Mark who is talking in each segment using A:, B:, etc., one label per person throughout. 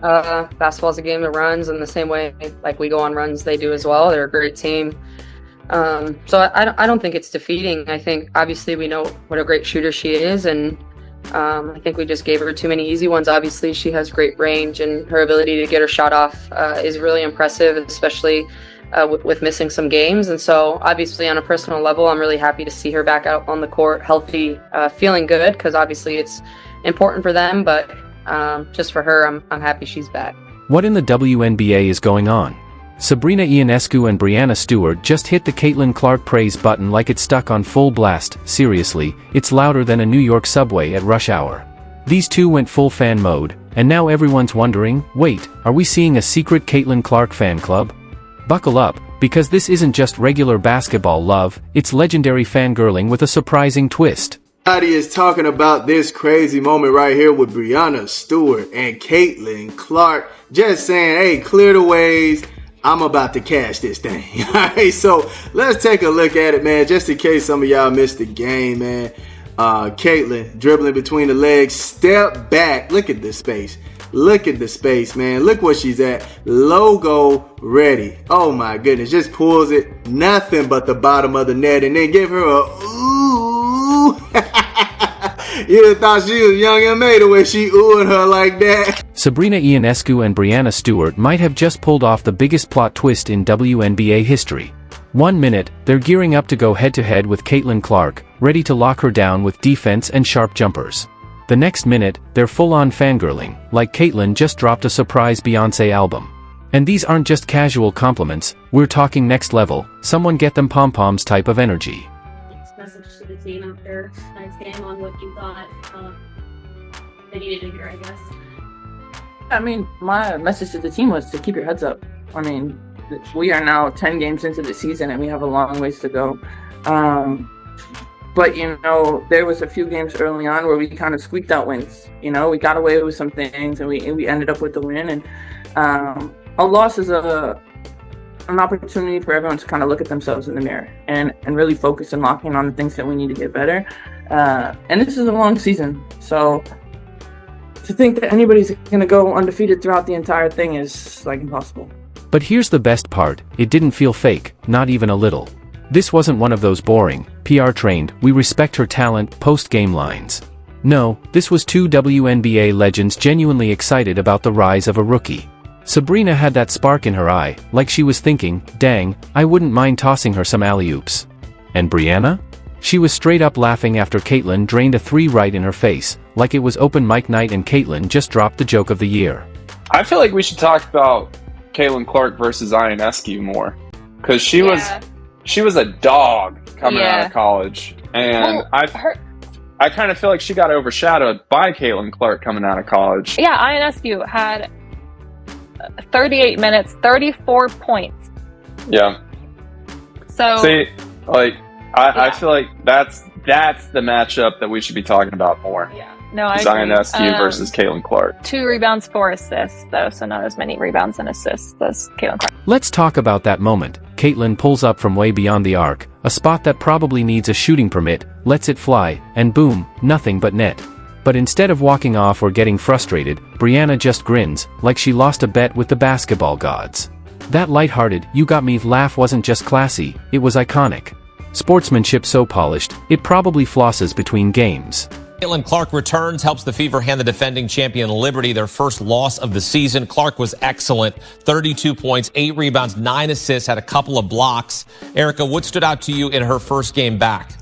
A: Basketball's a game of runs, and the same way like we go on runs, they do as well. They're a great team. So I don't think it's defeating. I think obviously we know what a great shooter she is, and I think we just gave her too many easy ones. Obviously, she has great range, and her ability to get her shot off is really impressive, especially with missing some games. And so obviously on a personal level, I'm really happy to see her back out on the court, healthy, feeling good, because obviously it's important for them, but just for her, I'm happy she's back.
B: What in the WNBA is going on? Sabrina Ionescu and Brianna Stewart just hit the Caitlin Clark praise button like it's stuck on full blast. Seriously, it's louder than a New York subway at rush hour. These two went full fan mode, and now everyone's wondering, wait, are we seeing a secret Caitlin Clark fan club? Buckle up, because this isn't just regular basketball love, it's legendary fangirling with a surprising twist.
C: Everybody is talking about this crazy moment right here with Brianna Stewart and Caitlin Clark. Just saying, hey, clear the ways. I'm about to cash this thing. Alright, so let's take a look at it, man. Just in case some of y'all missed the game, man. Caitlin dribbling between the legs, step back. Look at the space. Look at the space, man. Look where she's at. Logo ready. Oh my goodness. Just pulls it. Nothing but the bottom of the net. And then give her a ooh. You thought she was young and made the way she oohed her like that.
B: Sabrina Ionescu and Brianna Stewart might have just pulled off the biggest plot twist in WNBA history. 1 minute, they're gearing up to go head-to-head with Caitlin Clark, ready to lock her down with defense and sharp jumpers. The next minute, they're full-on fangirling, like Caitlin just dropped a surprise Beyoncé album. And these aren't just casual compliments, we're talking next level, someone get them pom-poms type of energy.
D: Message to the team after tonight's game on what you thought they needed to hear, I guess.
E: I mean, my message to the team was to keep your heads up. I mean, we are now 10 games into the season and we have a long ways to go. But, you know, there was a few games early on where we kind of squeaked out wins. You know, we got away with some things and we ended up with the win. And a loss is an opportunity for everyone to kind of look at themselves in the mirror and really focus and lock in on the things that we need to get better. And this is a long season. So to think that anybody's going to go undefeated throughout the entire thing is like impossible.
B: But here's the best part, it didn't feel fake, not even a little. This wasn't one of those boring, PR-trained, we respect her talent, post-game lines. No, this was two WNBA legends genuinely excited about the rise of a rookie. Sabrina had that spark in her eye, like she was thinking, dang, I wouldn't mind tossing her some alley-oops. And Brianna? She was straight up laughing after Caitlin drained a three right in her face, like it was open mic night and Caitlin just dropped the joke of the year.
F: I feel like we should talk about Caitlin Clark versus Ionescu more, because she was a dog coming out of college, and I kind of feel like she got overshadowed by Caitlin Clark coming out of college.
G: Yeah, Ionescu had 38 minutes, 34 points.
F: Yeah.
G: So
F: see, like I feel like that's the matchup that we should be talking about more.
G: Yeah. No, I agree.
F: Ionescu versus Caitlin Clark.
G: 2 rebounds, 4 assists, though, so not as many rebounds and assists as Caitlin Clark.
B: Let's talk about that moment. Caitlin pulls up from way beyond the arc, a spot that probably needs a shooting permit, lets it fly, and boom, nothing but net. But instead of walking off or getting frustrated, Brianna just grins, like she lost a bet with the basketball gods. That lighthearted, you got me laugh wasn't just classy, it was iconic. Sportsmanship so polished, it probably flosses between games.
H: Caitlin Clark returns, helps the Fever hand the defending champion Liberty their first loss of the season. Clark was excellent, 32 points, 8 rebounds, 9 assists, had a couple of blocks. Erica, what stood out to you in her first game back?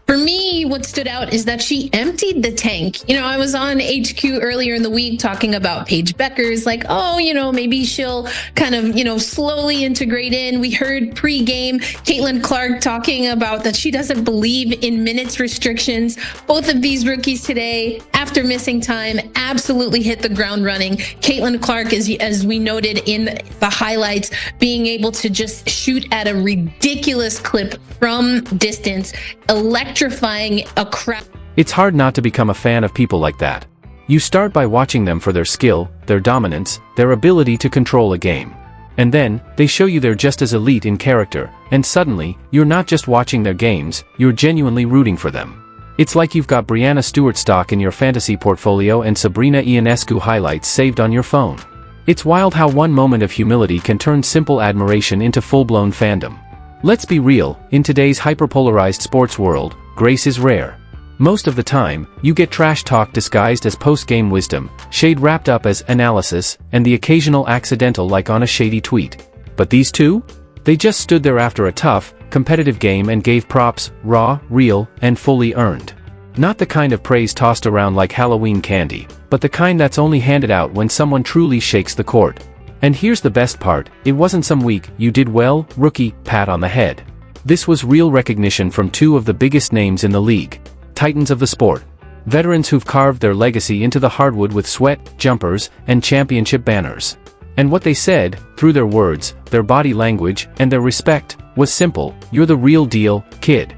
I: For me, what stood out is that she emptied the tank. You know, I was on HQ earlier in the week talking about Paige Beckers, like, oh, you know, maybe she'll kind of, you know, slowly integrate in. We heard pre-game Caitlin Clark talking about that she doesn't believe in minutes restrictions. Both of these rookies today, after missing time, absolutely hit the ground running. Caitlin Clark, as we noted in the highlights, being able to just shoot at a ridiculous clip from distance, electrifying a crowd.
B: It's hard not to become a fan of people like that. You start by watching them for their skill, their dominance, their ability to control a game. And then, they show you they're just as elite in character, and suddenly, you're not just watching their games, you're genuinely rooting for them. It's like you've got Brianna Stewart stock in your fantasy portfolio and Sabrina Ionescu highlights saved on your phone. It's wild how one moment of humility can turn simple admiration into full-blown fandom. Let's be real, in today's hyperpolarized sports world, grace is rare. Most of the time, you get trash talk disguised as post-game wisdom, shade wrapped up as analysis, and the occasional accidental like on a shady tweet. But these two? They just stood there after a tough, competitive game and gave props, raw, real, and fully earned. Not the kind of praise tossed around like Halloween candy, but the kind that's only handed out when someone truly shakes the court. And here's the best part, it wasn't some weak, you did well, rookie, pat on the head. This was real recognition from two of the biggest names in the league. Titans of the sport. Veterans who've carved their legacy into the hardwood with sweat, jumpers, and championship banners. And what they said, through their words, their body language, and their respect, was simple: you're the real deal, kid.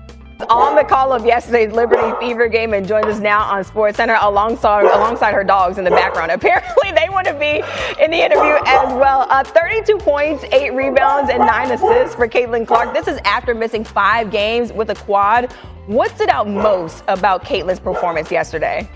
J: On the call of yesterday's Liberty Fever game and joins us now on SportsCenter alongside her dogs in the background. Apparently they want to be in the interview as well. 32 points, 8 rebounds, and 9 assists for Caitlin Clark. This is after missing 5 games with a quad. What stood out most about Caitlin's performance yesterday?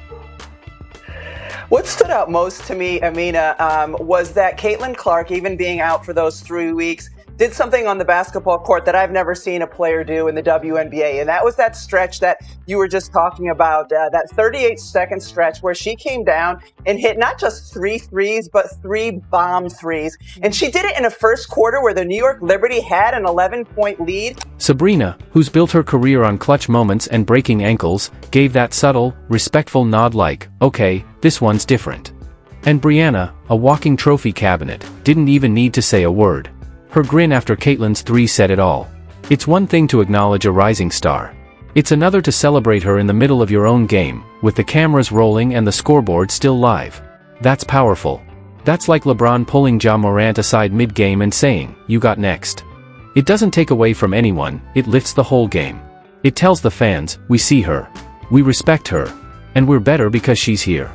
K: What stood out most to me, Amina, was that Caitlin Clark, even being out for those 3 weeks, did something on the basketball court that I've never seen a player do in the WNBA. And that was that stretch that you were just talking about, that 38-second stretch where she came down and hit not just 3 threes, but 3 bomb threes. And she did it in a first quarter where the New York Liberty had an 11-point lead.
B: Sabrina, who's built her career on clutch moments and breaking ankles, gave that subtle, respectful nod like, okay, this one's different. And Brianna, a walking trophy cabinet, didn't even need to say a word. Her grin after Caitlin's 3 said it all. It's one thing to acknowledge a rising star. It's another to celebrate her in the middle of your own game, with the cameras rolling and the scoreboard still live. That's powerful. That's like LeBron pulling Ja Morant aside mid-game and saying, you got next. It doesn't take away from anyone, it lifts the whole game. It tells the fans, we see her. We respect her. And we're better because she's here.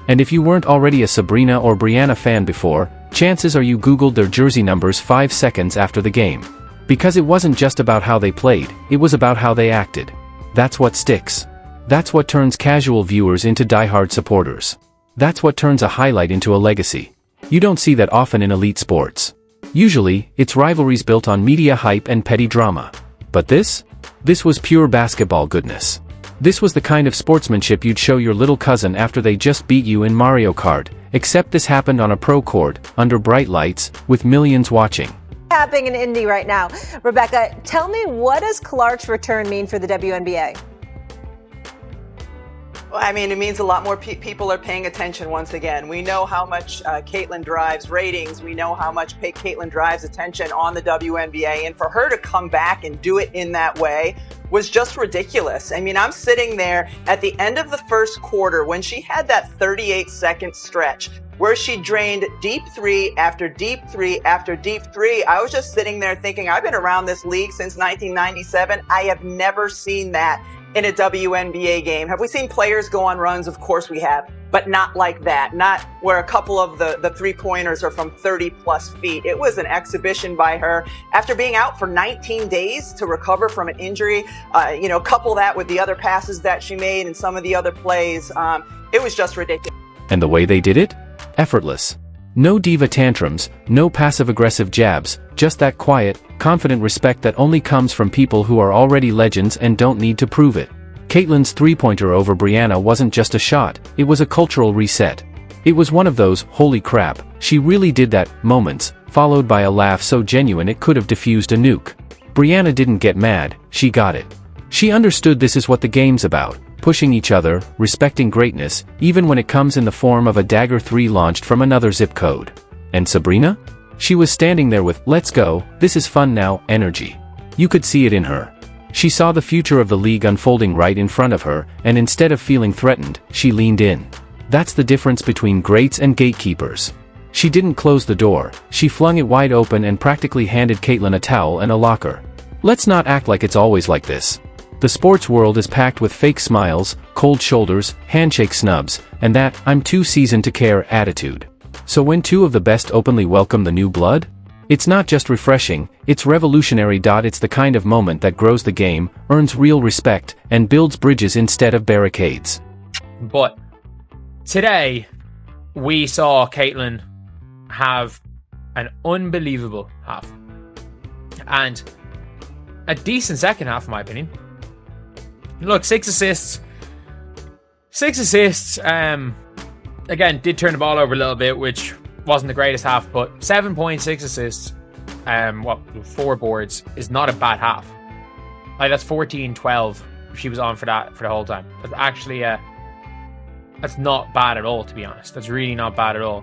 B: And if you weren't already a Sabrina or Brianna fan before, chances are you Googled their jersey numbers 5 seconds after the game. Because it wasn't just about how they played, it was about how they acted. That's what sticks. That's what turns casual viewers into diehard supporters. That's what turns a highlight into a legacy. You don't see that often in elite sports. Usually, it's rivalries built on media hype and petty drama. But this? This was pure basketball goodness. This was the kind of sportsmanship you'd show your little cousin after they just beat you in Mario Kart, except this happened on a pro court, under bright lights, with millions watching.
L: Happening in Indy right now. Rebecca, tell me, what does Clark's return mean for the WNBA?
K: Well, I mean, it means a lot more people are paying attention once again. We know how much Caitlin drives ratings. We know how much Caitlin drives attention on the WNBA. And for her to come back and do it in that way was just ridiculous. I mean, I'm sitting there at the end of the first quarter when she had that 38-second stretch where she drained deep 3 after deep 3 after deep 3. I was just sitting there thinking, I've been around this league since 1997. I have never seen that in a WNBA game. Have we seen players go on runs? Of course we have, but not like that. Not where a couple of the 3-pointers are from 30-plus feet. It was an exhibition by her. After being out for 19 days to recover from an injury, couple that with the other passes that she made and some of the other plays, it was just ridiculous.
B: And the way they did it? Effortless. No diva tantrums, no passive-aggressive jabs, just that quiet, confident respect that only comes from people who are already legends and don't need to prove it. Caitlin's 3-pointer over Brianna wasn't just a shot, it was a cultural reset. It was one of those, holy crap, she really did that, moments, followed by a laugh so genuine it could have diffused a nuke. Brianna didn't get mad, she got it. She understood this is what the game's about. Pushing each other, respecting greatness, even when it comes in the form of a dagger 3 launched from another zip code. And Sabrina? She was standing there with, let's go, this is fun now, energy. You could see it in her. She saw the future of the league unfolding right in front of her, and instead of feeling threatened, she leaned in. That's the difference between greats and gatekeepers. She didn't close the door, she flung it wide open and practically handed Caitlin a towel and a locker. Let's not act like it's always like this. The sports world is packed with fake smiles, cold shoulders, handshake snubs, and that, I'm too seasoned to care attitude. So when two of the best openly welcome the new blood? It's not just refreshing, it's revolutionary. It's the kind of moment that grows the game, earns real respect, and builds bridges instead of barricades.
M: But today, we saw Caitlin have an unbelievable half. And a decent second half, in my opinion. Look, 6 assists. 6 assists, again, did turn the ball over a little bit, which wasn't the greatest half, but 7.6 assists, 4 boards is not a bad half. Like, that's 14-12 she was on for that for the whole time. That's actually, that's not bad at all, to be honest. That's really not bad at all.